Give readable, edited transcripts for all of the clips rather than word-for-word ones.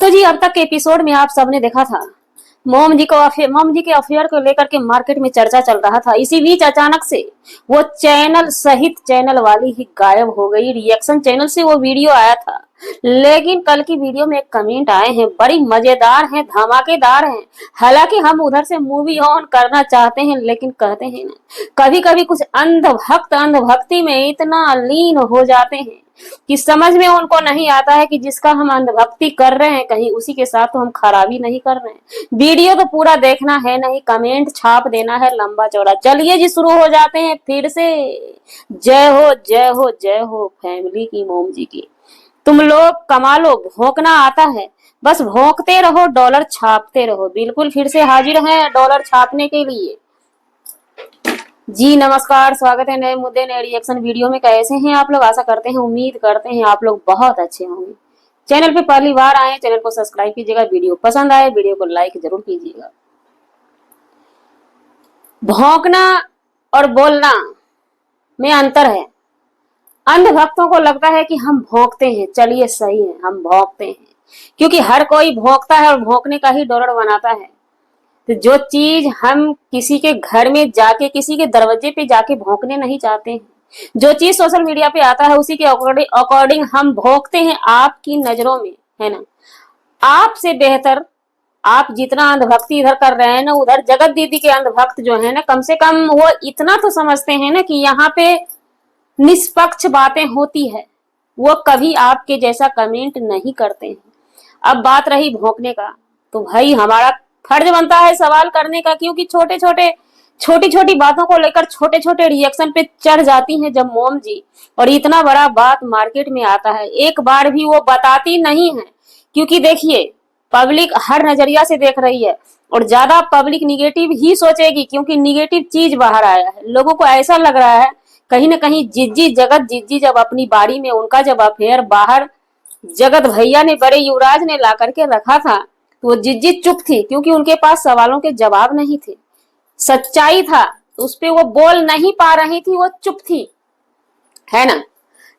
तो जी अब तक के एपिसोड में आप सबने देखा था मोम जी के अफेयर को लेकर के मार्केट में चर्चा चल रहा था। इसी बीच अचानक से वो चैनल सहित चैनल वाली ही गायब हो गई। रिएक्शन चैनल से वो वीडियो आया था, लेकिन कल की वीडियो में कमेंट आए हैं, बड़ी मजेदार हैं, धमाकेदार हैं। हालांकि हम उधर से मूवी ऑन करना चाहते हैं, लेकिन कहते हैं ना, कभी कभी कुछ अंधभक्ति में इतना लीन हो जाते हैं कि समझ में उनको नहीं आता है कि जिसका हम अंधभक्ति कर रहे हैं, कहीं उसी के साथ तो हम खराबी नहीं कर रहे हैं। वीडियो तो पूरा देखना है नहीं, कमेंट छाप देना है लंबा चौड़ा। चलिए जी, शुरू हो जाते हैं फिर से। जय हो जय हो जय हो फैमिली की, मोम जी की। तुम लोग कमालो, भौंकना आता है, बस भौंकते रहो, डॉलर छापते रहो। बिल्कुल फिर से हाजिर हैं डॉलर छापने के लिए। जी नमस्कार, स्वागत है नए मुद्दे नए रिएक्शन वीडियो में। कैसे हैं आप लोग? आशा करते हैं, उम्मीद करते हैं आप लोग बहुत अच्छे होंगे। चैनल पे पहली बार आए, चैनल को सब्सक्राइब कीजिएगा। वीडियो पसंद आए वीडियो को लाइक जरूर कीजिएगा। भौंकना और बोलना में अंतर है। अंधभक्तों को लगता है कि हम भौंकते हैं, चलिए सही है, हम भौंकते हैं, क्योंकि हर कोई भौंकता है और भौंकने का ही डॉलर बनाता है। तो जो चीज हम किसी के घर में जाके, किसी के दरवाजे पे जाके भौंकने नहीं चाहते हैं, जो चीज सोशल मीडिया पे आता है उसी के अकॉर्डिंग हम भौंकते हैं आपकी नजरों में, है ना। आपसे बेहतर आप जितना अंधभक्ति इधर कर रहे हैं ना, उधर जगत दीदी के अंधभक्त जो है ना, कम से कम वो इतना तो समझते हैं ना कि यहाँ पे निष्पक्ष बातें होती है। वो कभी आपके जैसा कमेंट नहीं करते हैं। अब बात रही भौंकने का, तो भाई हमारा फर्ज बनता है सवाल करने का, क्योंकि छोटी छोटी बातों को लेकर छोटे छोटे रिएक्शन पे चढ़ जाती हैं जब मोम जी, और इतना बड़ा बात मार्केट में आता है एक बार भी वो बताती नहीं है। क्योंकि देखिए, पब्लिक हर नजरिया से देख रही है और ज्यादा पब्लिक निगेटिव ही सोचेगी, क्योंकि निगेटिव चीज बाहर आया है। लोगों को ऐसा लग रहा है कहीं ना कहीं जगत जिज्जी जब अपनी बारी में उनका जब अफेयर बाहर जगत भैया ने, बड़े युवराज ने ला करके रखा था, तो वो जिज्जी चुप थी, क्योंकि उनके पास सवालों के जवाब नहीं थे। सच्चाई था, उस पे वो बोल नहीं पा रही थी, वो चुप थी, है ना।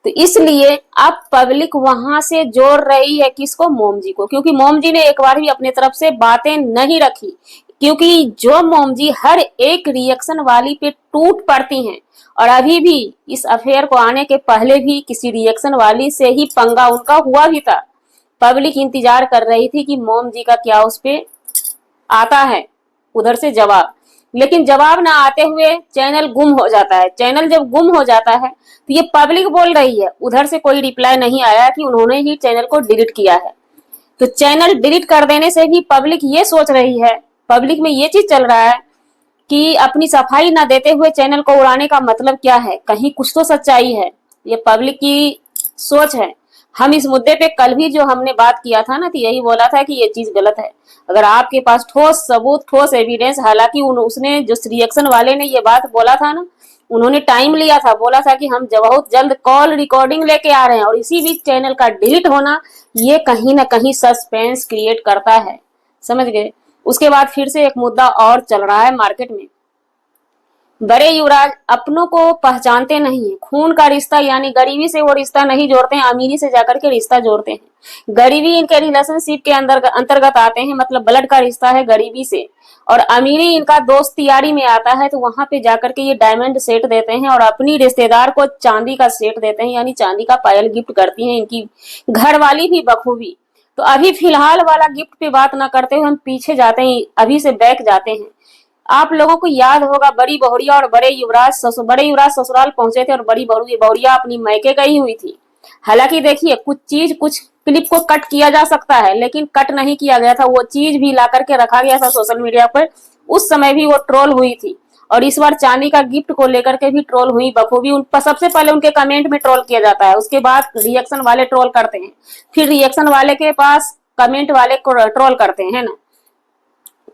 तो इसलिए अब पब्लिक वहां से जोड़ रही है किसको? मोम जी को, क्योंकि मोम जी ने एक बार भी अपने तरफ से बातें नहीं रखी। क्योंकि जो मोम जी हर एक रिएक्शन वाली पे टूट पड़ती हैं, और अभी भी इस अफेयर को आने के पहले भी किसी रिएक्शन वाली से ही पंगा उनका हुआ भी था। पब्लिक इंतजार कर रही थी कि मोम जी का क्या उस पे आता है उधर से जवाब, लेकिन जवाब ना आते हुए चैनल गुम हो जाता है। चैनल जब गुम हो जाता है तो ये पब्लिक बोल रही है, उधर से कोई रिप्लाई नहीं आया कि उन्होंने ही चैनल को डिलीट किया है। तो चैनल डिलीट कर देने से भी पब्लिक ये सोच रही है, पब्लिक में ये चीज चल रहा है कि अपनी सफाई ना देते हुए चैनल को उड़ाने का मतलब क्या है, कहीं कुछ तो सच्चाई है। ये पब्लिक की सोच है। हम इस मुद्दे पे कल भी जो हमने बात किया था ना, तो यही बोला था कि ये चीज गलत है। अगर आपके पास ठोस सबूत, ठोस एविडेंस, हालांकि उसने जो रिएक्शन वाले ने ये बात बोला था ना, उन्होंने टाइम लिया था, बोला था कि हम बहुत जल्द कॉल रिकॉर्डिंग लेके आ रहे हैं, और इसी बीच चैनल का डिलीट होना ये कहीं ना कहीं सस्पेंस क्रिएट करता है, समझ गए। उसके बाद फिर से एक मुद्दा और चल रहा है मार्केट में। बड़े युवराज अपनों को पहचानते नहीं है। खून का रिश्ता यानी गरीबी से वो रिश्ता नहीं जोड़ते हैं, अमीरी से जाकर के रिश्ता जोड़ते हैं। गरीबी इनके रिलेशनशिप के अंतर्गत आते हैं, मतलब ब्लड का रिश्ता है गरीबी से, और अमीरी इनका दोस्त यारी में आता है। तो वहां पे जाकर के ये डायमंड सेट देते हैं और अपनी रिश्तेदार को चांदी का सेट देते हैं, यानी चांदी का पायल गिफ्ट करती है इनकी घरवाली भी बखूबी। तो अभी फिलहाल वाला गिफ्ट पे बात ना करते हुए हम पीछे जाते हैं, अभी से बैक जाते हैं। आप लोगों को याद होगा बड़ी बहुरिया और बड़े युवराज ससुराल पहुंचे थे, और बड़ी बहुरिया अपनी मैके गई हुई थी। हालांकि देखिए, कुछ क्लिप को कट किया जा सकता है, लेकिन कट नहीं किया गया था, वो चीज भी ला करके रखा गया था सोशल मीडिया पर। उस समय भी वो ट्रोल हुई थी, और इस बार चांदी का गिफ्ट को लेकर के भी ट्रोल हुई बखूबी। उन पर सबसे पहले उनके कमेंट में ट्रोल किया जाता है, उसके बाद रिएक्शन वाले ट्रोल करते हैं, फिर रिएक्शन वाले के पास कमेंट वाले को ट्रोल करते हैं ना।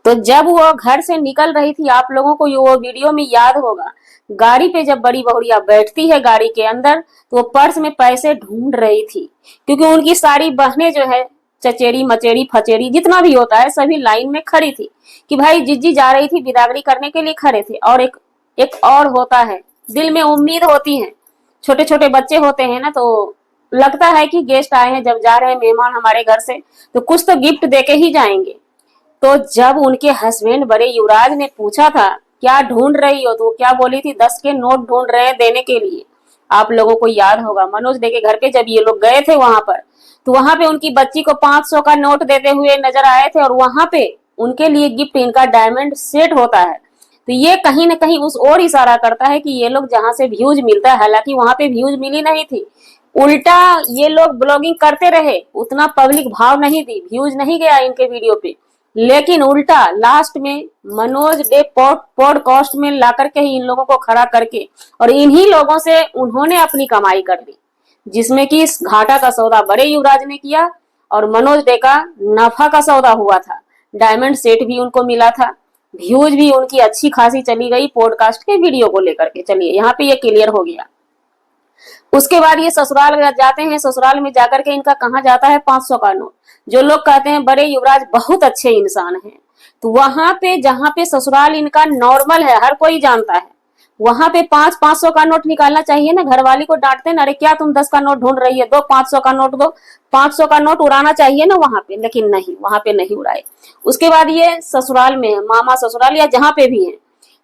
तो जब वो घर से निकल रही थी, आप लोगों को वो वीडियो में याद होगा, गाड़ी पे जब बड़ी बहुरिया बैठती है गाड़ी के अंदर, तो वो पर्स में पैसे ढूंढ रही थी, क्योंकि उनकी सारी बहनें जो है, चचेरी मचेरी फचेरी जितना भी होता है, सभी लाइन में खड़ी थी कि भाई जिज्जी जा रही थी, बिदागरी करने के लिए खड़े थे। और एक और होता है, दिल में उम्मीद होती है, छोटे छोटे बच्चे होते हैं ना, तो लगता है कि गेस्ट आए हैं, जब जा रहे हैं मेहमान हमारे घर से तो कुछ तो गिफ्ट देके ही जाएंगे। तो जब उनके हस्बैंड बड़े युवराज ने पूछा था क्या ढूंढ रही हो, तो वो क्या बोली थी, 10 के नोट ढूंढ रहे हैं देने के लिए। आप लोगों को याद होगा मनोज डे के घर पे जब ये लोग गए थे वहां पर, तो वहां पे उनकी बच्ची को 500 का नोट देते हुए नजर आए थे, और वहां पे उनके लिए गिफ्ट इनका डायमंड सेट होता है। तो ये कहीं ना कहीं उस ओर इशारा करता है कि ये लोग जहां से व्यूज मिलता है, हालांकि वहां पे व्यूज मिली नहीं थी, उल्टा ये लोग ब्लॉगिंग करते रहे, उतना पब्लिक भाव नहीं दी, व्यूज नहीं गया इनके वीडियो पे, लेकिन उल्टा लास्ट में मनोज डे पॉडकास्ट में ला करके ही इन लोगों को खड़ा करके और इन्हीं लोगों से उन्होंने अपनी कमाई कर ली, जिसमें कि इस घाटा का सौदा बड़े युवराज ने किया और मनोज डे का नफा का सौदा हुआ था। डायमंड सेट भी उनको मिला था, व्यूज भी उनकी अच्छी खासी चली गई पॉडकास्ट के वीडियो को लेकर के। चलिए यहाँ पे ये क्लियर हो गया। उसके बाद ये ससुराल जाते हैं, ससुराल में जाकर के इनका कहा जाता है 500 का नोट। जो लोग कहते हैं बड़े युवराज बहुत अच्छे इंसान हैं, तो वहां पे जहां पे ससुराल इनका नॉर्मल है, हर कोई जानता है, वहां पे 500 का नोट निकालना चाहिए ना। घरवाली को डांटते ना, अरे क्या तुम 10 का नोट ढूंढ रही है, दो 500 का नोट दो, 500 का नोट उड़ाना चाहिए ना वहां पे, लेकिन नहीं, वहां पे नहीं उड़ाए। उसके बाद ये ससुराल में है, मामा ससुराल या जहां पे भी है,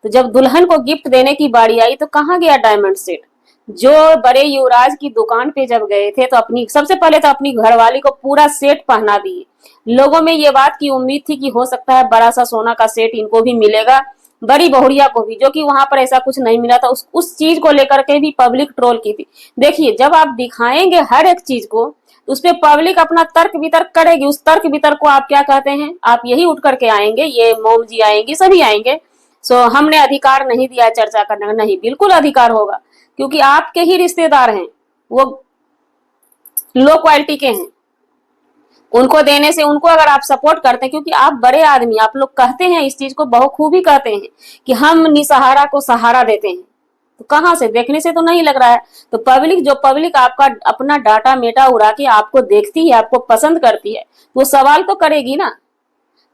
तो जब दुल्हन को गिफ्ट देने की बारी आई तो कहाँ गया डायमंड सेट। जो बड़े युवराज की दुकान पे जब गए थे तो अपनी सबसे पहले तो अपनी घरवाली को पूरा सेट पहना दिए। लोगों में ये बात की उम्मीद थी कि हो सकता है बड़ा सा सोना का सेट इनको भी मिलेगा, बड़ी बहुरिया को भी, जो कि वहां पर ऐसा कुछ नहीं मिला था। उस चीज को लेकर के भी पब्लिक ट्रोल की थी। देखिए जब आप दिखाएंगे हर एक चीज को तो उस पर पब्लिक अपना तर्क वितर्क करेगी, उस तर्क वितर्क को आप क्या कहते हैं, आप यही उठ करके आएंगे, ये मोम जी आएंगी, सभी आएंगे। सो हमने अधिकार नहीं दिया चर्चा करने का, नहीं, बिल्कुल अधिकार होगा, क्योंकि आपके ही रिश्तेदार हैं, वो लो क्वालिटी के हैं, उनको देने से उनको अगर आप सपोर्ट करते हैं, क्योंकि आप बड़े आदमी, आप लोग कहते हैं इस चीज को बहुखूबी कहते हैं कि हम निसहारा को सहारा देते हैं, तो कहां से, देखने से तो नहीं लग रहा है। तो पब्लिक, जो पब्लिक आपका अपना डाटा मेटा उड़ा के आपको देखती है, आपको पसंद करती है, वो सवाल तो करेगी ना।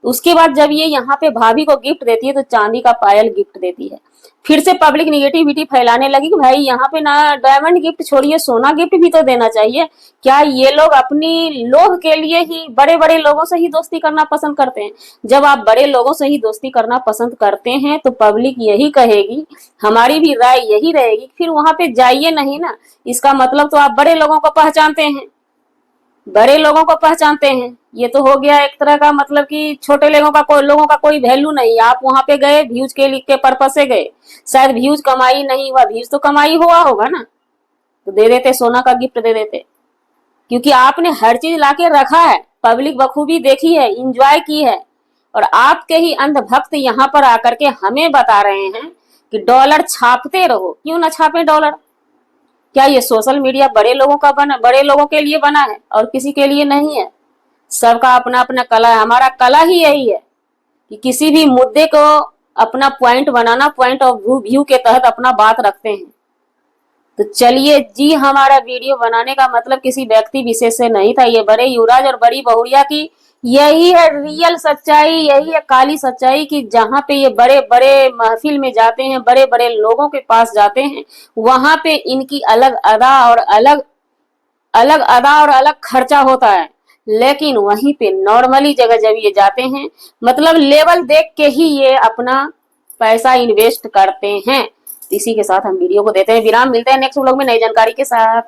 उसके बाद जब ये यहाँ पे भाभी को गिफ्ट देती है तो चांदी का पायल गिफ्ट देती है। फिर से पब्लिक निगेटिविटी फैलाने लगी कि भाई यहाँ पे ना डायमंड गिफ्ट छोड़िए, सोना गिफ्ट भी तो देना चाहिए। क्या ये लोग अपनी लोभ के लिए ही बड़े बड़े लोगों से ही दोस्ती करना पसंद करते हैं? जब आप बड़े लोगों से ही दोस्ती करना पसंद करते हैं तो पब्लिक यही कहेगी, हमारी भी राय यही रहेगी, फिर वहां पे जाइए नहीं ना। इसका मतलब तो आप बड़े लोगों को पहचानते हैं, बड़े लोगों को पहचानते हैं, ये तो हो गया एक तरह का मतलब कि छोटे लोगों का कोई वैल्यू नहीं। आप वहां पे गए व्यूज के पर्पज से गए, शायद व्यूज कमाई नहीं हुआ, व्यूज तो कमाई हुआ होगा ना, तो दे देते, सोना का गिफ्ट दे देते, क्योंकि आपने हर चीज लाके रखा है, पब्लिक बखूबी देखी है, इंजॉय की है। और आपके ही अंधभक्त यहाँ पर आकर के हमें बता रहे हैं कि डॉलर छापते रहो। क्यों ना छापे डॉलर? क्या ये सोशल मीडिया बड़े लोगों का बना, बड़े लोगों के लिए बना है और किसी के लिए नहीं है? सबका अपना अपना कला है। हमारा कला ही यही है कि किसी भी मुद्दे को अपना point banana, point of view के तहत अपना बात रखते हैं। तो चलिए जी, हमारा वीडियो बनाने का मतलब किसी व्यक्ति विशेष से नहीं था, ये बड़े युवराज और बड़ी बहुरिया की यही है रियल सच्चाई, यही है काली सच्चाई कि जहां पे ये बड़े बड़े महफिल में जाते हैं, बड़े बड़े लोगों के पास जाते हैं, वहां पे इनकी अलग अदा और अलग खर्चा होता है। लेकिन वहीं पे नॉर्मली जगह जब ये जाते हैं, मतलब लेवल देख के ही ये अपना पैसा इन्वेस्ट करते हैं। इसी के साथ हम वीडियो को देते हैं विराम, मिलते हैं नेक्स्ट व्लॉग में नई जानकारी के साथ।